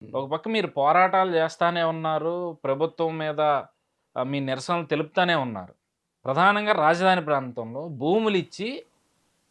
ఒక పక్క మీరు పోరాటాలు చేస్తానే ఉన్నారు. ప్రభుత్వం మీద మీ నిరసనలు తెలుపుతానే ఉన్నారు. ప్రధానంగా రాజధాని ప్రాంతంలో భూములిచ్చి,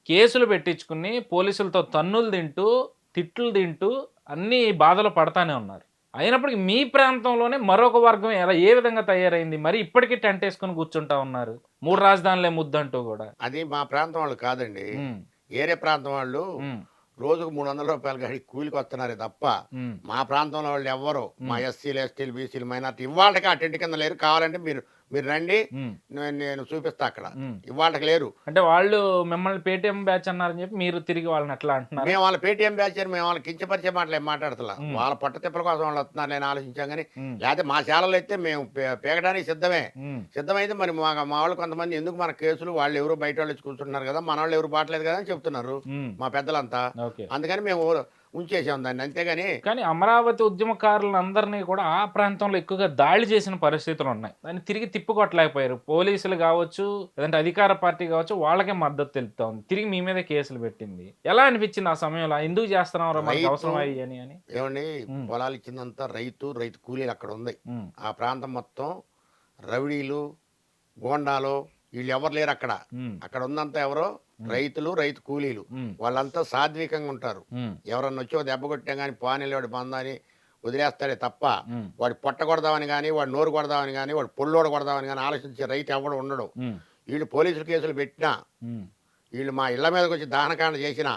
కేసులు పెట్టించుకుని, పోలీసులతో తన్నులు తింటూ, తిట్లు తింటూ, అన్నీ బాధలు పడతానే ఉన్నారు. అయినప్పటికి మీ ప్రాంతంలోనే మరొక వర్గం ఏ విధంగా తయారైంది? మరి ఇప్పటికి టెంటేసుకొని కూర్చుంటా ఉన్నారు. 3 రాజధానులే ముద్దంటూ గూడా. అది మా ప్రాంతం వాళ్ళు కాదండి. హ్మ్. ఏరే ప్రాంతం వాళ్ళు హ్మ్. రోజుకు రూ. 300 గాడికి కూలికొస్తున్నారే తప్ప, హ్మ్. మా ప్రాంతంలో వాళ్ళు ఎవ్వరు మా హ్మ్. ఎస్సీలు, ఎస్టీలు, బీసీలు, మైనారిటీ ఇవాళకి ఆ టెంట్ కింద లేరు. కావాలంటే మీరు మీరు రండి. హ్మ్. నేను చూపిస్తా అక్కడ. హ్మ్. ఇవాళకి లేరు. అంటే వాళ్ళు మిమ్మల్ని పేటీఎం బ్యాచ్ అన్నారని చెప్పి మీరు తిరిగి వాళ్ళని అట్లా అంటున్నారా? మేము వాళ్ళ పేటీఎం బ్యాచ్ అని మేము వాళ్ళని కించపరిచే మాటలేం మాట్లాడతలా. హ్మ్. వాళ్ళ పట్టతిప్పల కోసం వాళ్ళు వస్తున్నారులే అని ఆలోచించాం గానీ, హ్మ్. లేతే మా శాలలో అయితే మేము పీకడానికి సిద్ధమే. హ్మ్. సిద్ధమైతే మరి మా వాళ్ళు కొంతమంది ఎందుకు మన కేసులు వాళ్ళెవరో బయటోళ్ళొచ్చి కూర్చుంటున్నారు గదా! మనోళ్ళు ఎవరు బాట్లేదు గదా! అని చెప్తున్నారు హ్మ్. మా పెద్దలంతా. ఓకే. అందుకని మేము ఉంచేసాం దాన్ని. అంతేగాని కానీ అమరావతి ఉద్యమకారులందరిని కూడా ఆ ప్రాంతంలో ఎక్కువగా దాడి చేసిన పరిస్థితులున్నాయి. దాన్ని తిరిగి తిప్పికొట్టలేకపోయారు. పోలీసులు గావచ్చు, లేదంటే అధికార పార్టీ గావచ్చు, వాళ్ళకే మద్దతు తెలుపుతా ఉంది. తిరిగి మీ మీదే కేసులు పెట్టింది. ఎలా అనిపిచ్చింది ఆ సమయంలో? ఎందుకు చేస్తున్నావురా మనకు రైతు అవసరమా ఇయని అని? ఏవండీ హ్మ్. పొలాలిచ్చిందంతా రైతు కూలీలు అక్కడుంది. హ్మ్. ఆ ప్రాంతం మొత్తం రౌడీలు, గూండాలు ఈళ్ళెవ్వరు లేరక్కడ. హ్మ్. అక్కడుందంతా ఎవరో హ్మ్. రైతులు, రైతు కూలీలు. హ్మ్. వాళ్ళంతా సాత్వికంగా ఉంటారు. హ్మ్. ఎవరన్నొచ్చి ఓ దెబ్బ కొట్టినా గాని, పోనీలే వాడి బంద అని వదిలేస్తాడే తప్ప, హ్మ్. వాడి పొట్ట కొడదామని గాని, వాడి నోరు కొడదామని గాని, వాడి పొల్లోడు కొడదామని గాని ఆలోచించే రైతు ఎవ్వడు ఉండడు. హ్మ్. ఈళ్ళు పోలీసులు కేసులు పెట్టినా, హ్మ్. ఈళ్ళు మా ఇళ్ళ మీదకొచ్చి దహనకాండ చేసినా,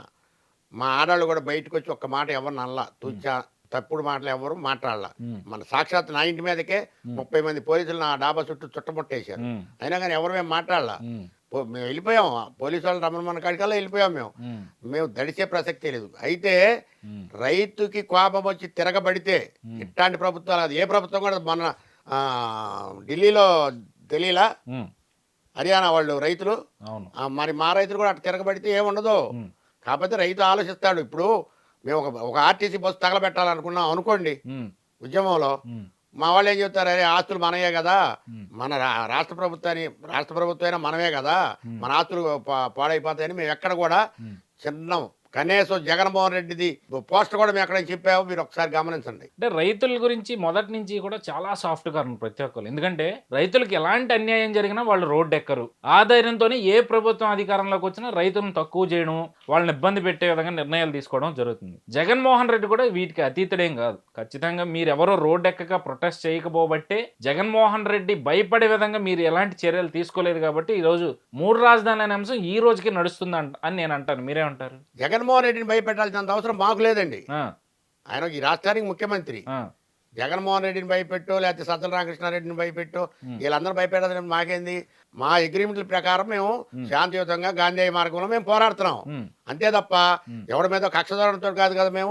మా ఆడాళ్ళు గూడా బయటకొచ్చి ఒక్క మాట ఎవరిని అనలా. హ్మ్. తూచా తప్పుడు మాటలు ఎవ్వరు మాట్లాడలా. హ్మ్. మన సాక్షాత్ నా ఇంటి మీదకే హ్మ్. 30 మంది పోలీసులు నా డాబా చుట్టూ చుట్టుముట్టేశారు. హ్మ్. అయినా గాని ఎవరు ఏం మాట్లాడలా. హ్మ్. మేము వెళ్ళిపోయాం. పోలీసోళ్ళు రమ్మన్న కాడికల్లా వెళ్ళిపోయాం మేము. హ్మ్. మేము దడిచే ప్రసక్తే లేదు. అయితే హ్మ్. రైతుకి కోపమొచ్చి తిరగబడితే హ్మ్. ఇట్లాంటి ప్రభుత్వాలు అది ఏ ప్రభుత్వం కూడా మొన్న ఢిల్లీలో తెలీలా? హ్మ్. హర్యానా వాళ్ళు రైతులు. అవును. మరి మా రైతులు కూడా అటు తిరగబడితే ఏముండదు. హ్మ్. కాపోతే రైతు ఆలోచిస్తాడు. ఇప్పుడు మేము ఒక ఆర్టీసీ బస్సు తగలబెట్టాలనుకున్నాం అనుకోండి హ్మ్. ఉద్యమంలో. హ్మ్. మా వాళ్ళేం చెప్తారు, "అరే! ఆస్తులు మనయే గదా! హ్మ్. మన రాష్ట్ర ప్రభుత్వమైనా మనమే గదా! హ్మ్. మన ఆస్తులు పాడైపోతాయని" మేమెక్కడ గూడా హ్మ్. చిన్న కనీసం జగన్మోహన్ రెడ్డిది పోస్టర్ గూడా మేమెక్కడైనా చెప్పామో మీరొకసారి గమనించండి. అంటే రైతుల గురించి మొదటి నుంచి కూడా చాలా సాఫ్ట్‌గా ఉన్నారు ప్రతి ఒక్కళ్ళు. ఎందుకంటే రైతులకి ఎలాంటి అన్యాయం జరిగినా వాళ్ళు రోడ్డెక్కరు. ఆ ధైర్యంతోనే ఏ ప్రభుత్వం అధికారంలోకొచ్చినా రైతులను తక్కువ చేయడం, వాళ్ళని ఇబ్బంది పెట్టే విధంగా నిర్ణయాలు తీసుకోవడం జరుగుతుంది. జగన్మోహన్ రెడ్డి కూడా వీటికి అతీతుడేం కాదు. ఖచ్చితంగా మీరెవరో రోడ్డెక్కక ప్రొటెస్ట్ చేయకపోబట్టే జగన్మోహన్ రెడ్డి భయపడే విధంగా మీరు ఎలాంటి చర్యలు తీసుకోలేదు కాబట్టి ఈరోజు 3 రాజధానులనే అంశం ఈ రోజుకి నడుస్తుందంట అని నేనంటాను. మీరేమంటారు? జగన్మోహన్ రెడ్డిని భయపెట్టాల్సినంత అవసరం మాకు లేదండి. ఆ! ఆయన ఈ రాష్ట్రానికి ముఖ్యమంత్రి. ఆ! జగన్మోహన్ రెడ్డిని భయపెట్టో, లేకపోతే సజ్జల రామకృష్ణారెడ్డిని భయపెట్టో, హ్మ్. ఈళ్ళందరిని భయపెట్టాల్సిన మాకేంది? మా అగ్రీమెంట్‌ల ప్రకారం మేము హ్మ్. శాంతియుతంగా గాంధేయ మార్గంలో మేము పోరాడుతున్నాం. హ్మ్. అంతే తప్ప హ్మ్. ఎవడి మీదో కక్ష సాధించడం కాదు కదా మేము.